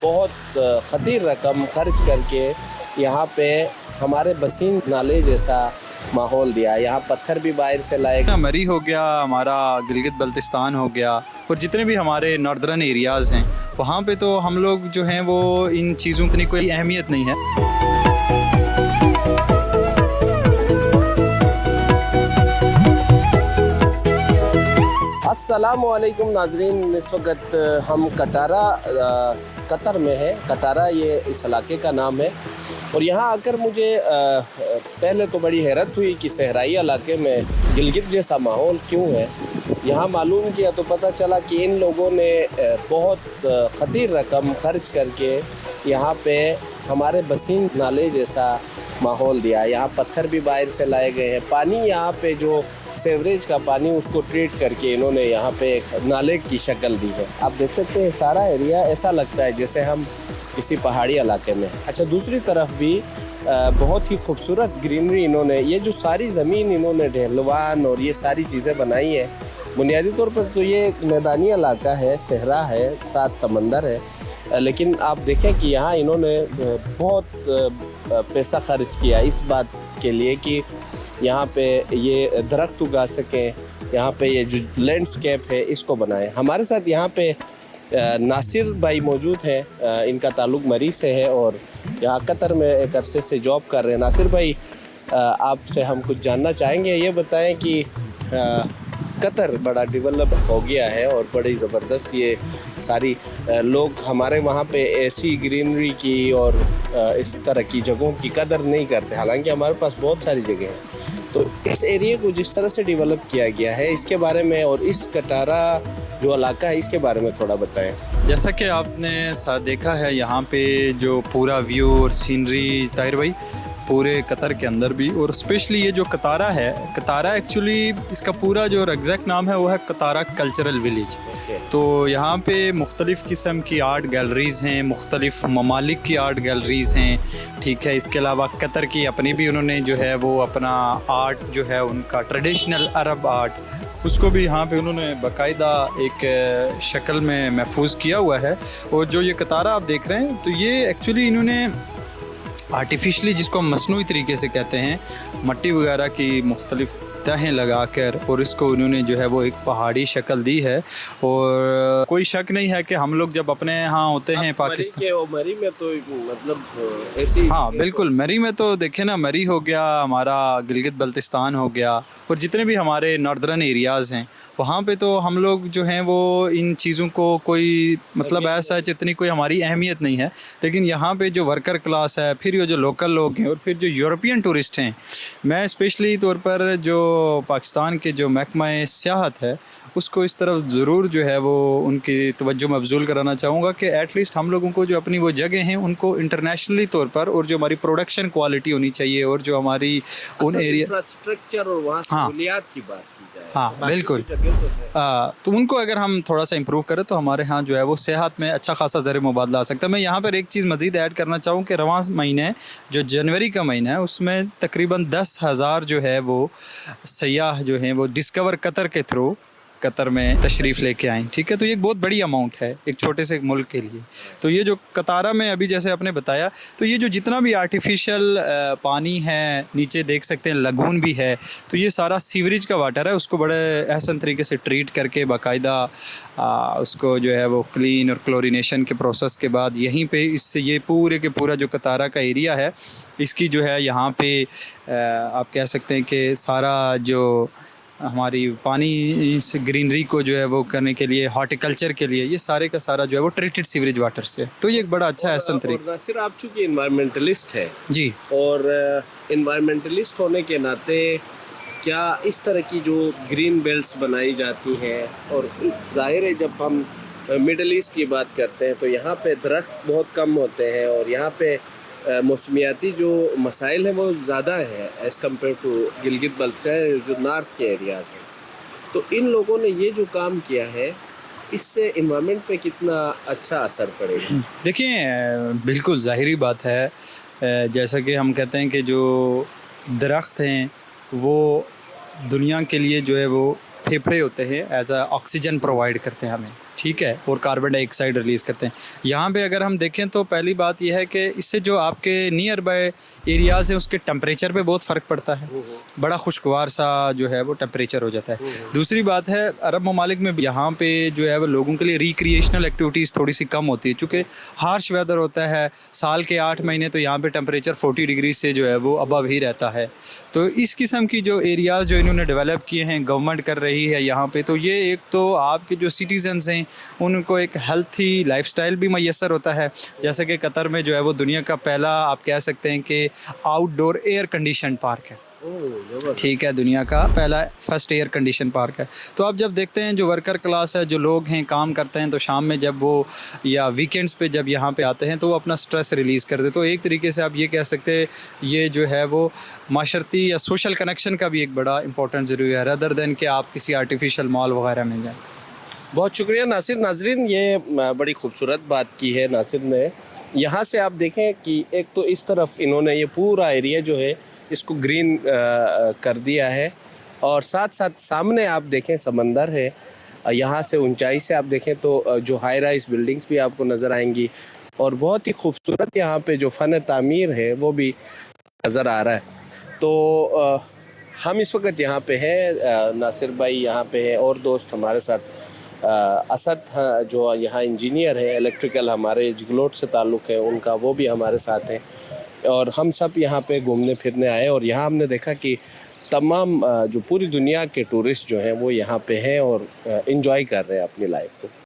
बहुत ख़तीर रकम खर्च करके यहाँ पे हमारे बसीन नाले जैसा माहौल दिया। यहाँ पत्थर भी बाहर से लाए गए। मरी हो गया, हमारा गिलगित बल्तिस्तान हो गया और जितने भी हमारे नॉर्दर्न एरियाज़ हैं वहाँ पे तो हम लोग जो हैं वो इन चीज़ों की कोई अहमियत नहीं है। अस्सलामुअलैकुम नाजरीन, इस वक्त हम कतर में है। कटारा ये इस इलाके का नाम है और यहाँ आकर मुझे पहले तो बड़ी हैरत हुई कि सहराई इलाके में गिलगित जैसा माहौल क्यों है। यहाँ मालूम किया तो पता चला कि इन लोगों ने बहुत ख़तीर रकम खर्च करके यहाँ पे हमारे बसीन नाले जैसा माहौल दिया। यहाँ पत्थर भी बाहर से लाए गए हैं। पानी यहाँ पे जो सेवरेज का पानी उसको ट्रीट करके इन्होंने यहाँ पे एक नाले की शक्ल दी है। आप देख सकते हैं सारा एरिया ऐसा लगता है जैसे हम किसी पहाड़ी इलाके में। अच्छा, दूसरी तरफ भी बहुत ही खूबसूरत ग्रीनरी इन्होंने, ये जो सारी ज़मीन इन्होंने ढलवान और ये सारी चीज़ें बनाई है। बुनियादी तौर पर तो ये एक मैदानी इलाका है, सहरा है, साथ समंदर है, लेकिन आप देखें कि यहाँ इन्होंने बहुत पैसा खर्च किया इस बात के लिए कि यहाँ पे ये दरख्त उगा सकें, यहाँ पे ये जो लैंडस्केप है इसको बनाएं। हमारे साथ यहाँ पे नासिर भाई मौजूद हैं, इनका ताल्लुक़ मरी से है और यहाँ कतर में एक अरसे से जॉब कर रहे हैं। नासिर भाई, आपसे हम कुछ जानना चाहेंगे। ये बताएं कि कतर बड़ा डेवलप हो गया है और बड़ी ज़बरदस्त ये सारी लोग हमारे वहाँ पे ऐसी ग्रीनरी की और इस तरह की जगहों की कदर नहीं करते, हालांकि हमारे पास बहुत सारी जगह हैं। तो इस एरिया को जिस तरह से डेवलप किया गया है इसके बारे में और इस कटारा जो इलाका है इसके बारे में थोड़ा बताएं। जैसा कि आपने देखा है यहाँ पे जो पूरा व्यू और सीनरी, ताहिर भाई, पूरे कतर के अंदर भी, और स्पेशली ये जो कतारा है, कतारा एक्चुअली इसका पूरा जो एग्जैक्ट नाम है वो है कतारा कल्चरल विलेज। तो यहाँ पे मुख्तलिफ़ किस्म की आर्ट गैलरीज़ हैं, मुख्तलिफ़ ममालिक की आर्ट गैलरीज़ हैं, ठीक है। इसके अलावा कतर की अपनी भी उन्होंने जो है वो अपना आर्ट जो है उनका ट्रेडिशनल अरब आर्ट, उसको भी यहाँ पे उन्होंने बाकायदा एक शक्ल में महफूज किया हुआ है। और जो ये कतारा आप देख रहे हैं तो ये एक्चुअली इन्होंने आर्टिफिशली, जिसको हम मसनूई तरीके से कहते हैं, मट्टी वगैरह की मुख्तलिफ़ तहें लगा कर और इसको उन्होंने जो है वो एक पहाड़ी शक्ल दी है। और कोई शक नहीं है कि हम लोग जब अपने यहाँ होते हैं पाकिस्तान, मरी में तो मतलब ऐसी, हाँ बिल्कुल, मरी में तो देखें ना, मरी हो गया, हमारा गिलगित बल्तिस्तान हो गया और जितने भी हमारे नॉर्दर्न एरियाज़ हैं वहाँ पे तो हम लोग जो हैं वो इन चीज़ों को कोई मतलब ऐसा है जितनी कोई हमारी अहमियत नहीं है। लेकिन यहाँ पे जो वर्कर क्लास है, फिर ये जो लोकल लोग हैं और फिर जो यूरोपियन टूरिस्ट हैं, मैं स्पेशली तौर पर जो पाकिस्तान के जो महकमा सियाहत है उसको इस तरफ ज़रूर जो है वो उनकी तवज्जो मबज़ूल कराना चाहूँगा कि एटलीस्ट हम लोगों को जो अपनी वो जगह हैं उनको इंटरनेशनली तौर पर, और जो हमारी प्रोडक्शन क्वालिटी होनी चाहिए और जो हमारी उन एरिया इंफ्रास्ट्रक्चर और वहाँ सहूलियात की बात की जाए, हाँ बिल्कुल, तो उनको अगर हम थोड़ा सा इम्प्रूव करें तो हमारे यहाँ जो है वो सेहत में अच्छा खासा ज़र मुबादला आ सकता है। मैं यहाँ पर एक चीज़ मज़ीद ऐड करना चाहूँ कि रवां महीने जो जनवरी का महीना है उसमें तकरीबन 10,000 जो है वो सयाह जो हैं वो डिस्कवर कतर के थ्रू कतर में तशरीफ़ लेके आएँ, ठीक है। तो ये एक बहुत बड़ी अमाउंट है एक छोटे से मुल्क के लिए। तो ये जो कतारा में अभी जैसे आपने बताया, तो ये जो जितना भी आर्टिफिशियल पानी है, नीचे देख सकते हैं लगून भी है, तो ये सारा सीवरेज का वाटर है, उसको बड़े एहसन तरीके से ट्रीट करके बाकायदा उसको जो है वो क्लीन और क्लोरिनेशन के प्रोसेस के बाद यहीं पे इससे ये पूरे के पूरा जो कतारा का एरिया है इसकी जो है यहाँ पे आप कह सकते हैं कि सारा जो हमारी पानी से ग्रीनरी को जो है वो करने के लिए, हॉर्टिकल्चर के लिए, ये सारे का सारा जो है वो ट्रीटेड सीवरेज वाटर से, तो ये एक बड़ा अच्छा एहसन तरीका। नासिर, आप चूँकि इन्वायरमेंटलिस्ट है जी, और इन्वायरमेंटलिस्ट होने के नाते क्या इस तरह की जो ग्रीन बेल्ट्स बनाई जाती हैं, और जाहिर है जब हम मिडल ईस्ट की बात करते हैं तो यहाँ पे दरख्त बहुत कम होते हैं और यहाँ पे मौसमियाती जो मसाइल हैं वो ज़्यादा है as compared to Gilgit Baltistan जो नॉर्थ के एरियाज़ हैं, तो इन लोगों ने ये जो काम किया है इससे इन्वायरमेंट पे कितना अच्छा असर पड़ेगा? देखिए बिल्कुल ज़ाहिरी बात है, जैसा कि हम कहते हैं कि जो दरख्त हैं वो दुनिया के लिए जो है वो फेफड़े होते हैं, एज आ ऑक्सीजन प्रोवाइड करते हैं हमें, ठीक है, और कार्बन डाइऑक्साइड रिलीज़ करते हैं। यहाँ पे अगर हम देखें तो पहली बात यह है कि इससे जो आपके नियर बाय एरियाज़ हैं उसके टेम्परेचर पे बहुत फ़र्क पड़ता है, बड़ा खुशगवार सा जो है वो टेम्परेचर हो जाता है। दूसरी बात है अरब ममालिक में यहाँ पे जो है वो लोगों के लिए रिक्रिएशनल एक्टिविटीज़ थोड़ी सी कम होती है, चूँकि हार्श वेदर होता है, साल के 8 महीने तो यहाँ पे टेम्परेचर 40 डिग्री से जो है वो अबव ही रहता है। तो इस किस्म की जो एरियाज़ जो इन्होंने डेवलप किए हैं, गवर्नमेंट कर रही है यहाँ पे, तो ये एक तो आपके जो सिटीज़न्स हैं उनको एक हेल्थी लाइफस्टाइल भी मैसर होता है। जैसे कि कतर में जो है वो दुनिया का पहला आप कह सकते हैं कि आउटडोर एयर कंडीशन पार्क है, ठीक है, दुनिया का पहला फर्स्ट एयर कंडीशन पार्क है। तो आप जब देखते हैं जो वर्कर क्लास है, जो लोग हैं काम करते हैं, तो शाम में जब वो या वीकेंड्स पे जब यहाँ पे आते हैं तो वो अपना स्ट्रेस रिलीज़ करते हैं। तो एक तरीके से आप ये कह सकते हैं ये जो है वो माशरती या सोशल कनेक्शन का भी एक बड़ा इंपॉर्टेंट ज़रूरी है, रदर दैन कि आप किसी आर्टिफिशियल मॉल वगैरह में जाएँ। बहुत शुक्रिया नासिर। नाजरीन, ये बड़ी खूबसूरत बात की है नासिर ने। यहाँ से आप देखें कि एक तो इस तरफ इन्होंने ये पूरा एरिया जो है इसको ग्रीन कर दिया है, और साथ साथ सामने आप देखें समंदर है। यहाँ से ऊंचाई से आप देखें तो जो हाई राइज बिल्डिंग्स भी आपको नज़र आएंगी, और बहुत ही खूबसूरत यहाँ पे जो फ़न तामीर है वो भी नज़र आ रहा है। तो हम इस वक्त यहाँ पे हैं, नासिर भाई यहाँ पे हैं, और दोस्त हमारे साथ असद जो यहाँ इंजीनियर है इलेक्ट्रिकल, हमारे जिगलोट से ताल्लुक़ है उनका, वो भी हमारे साथ हैं। और हम सब यहाँ पे घूमने फिरने आए, और यहाँ हमने देखा कि तमाम जो पूरी दुनिया के टूरिस्ट जो हैं वो यहाँ पे हैं और इन्जॉय कर रहे हैं अपनी लाइफ को।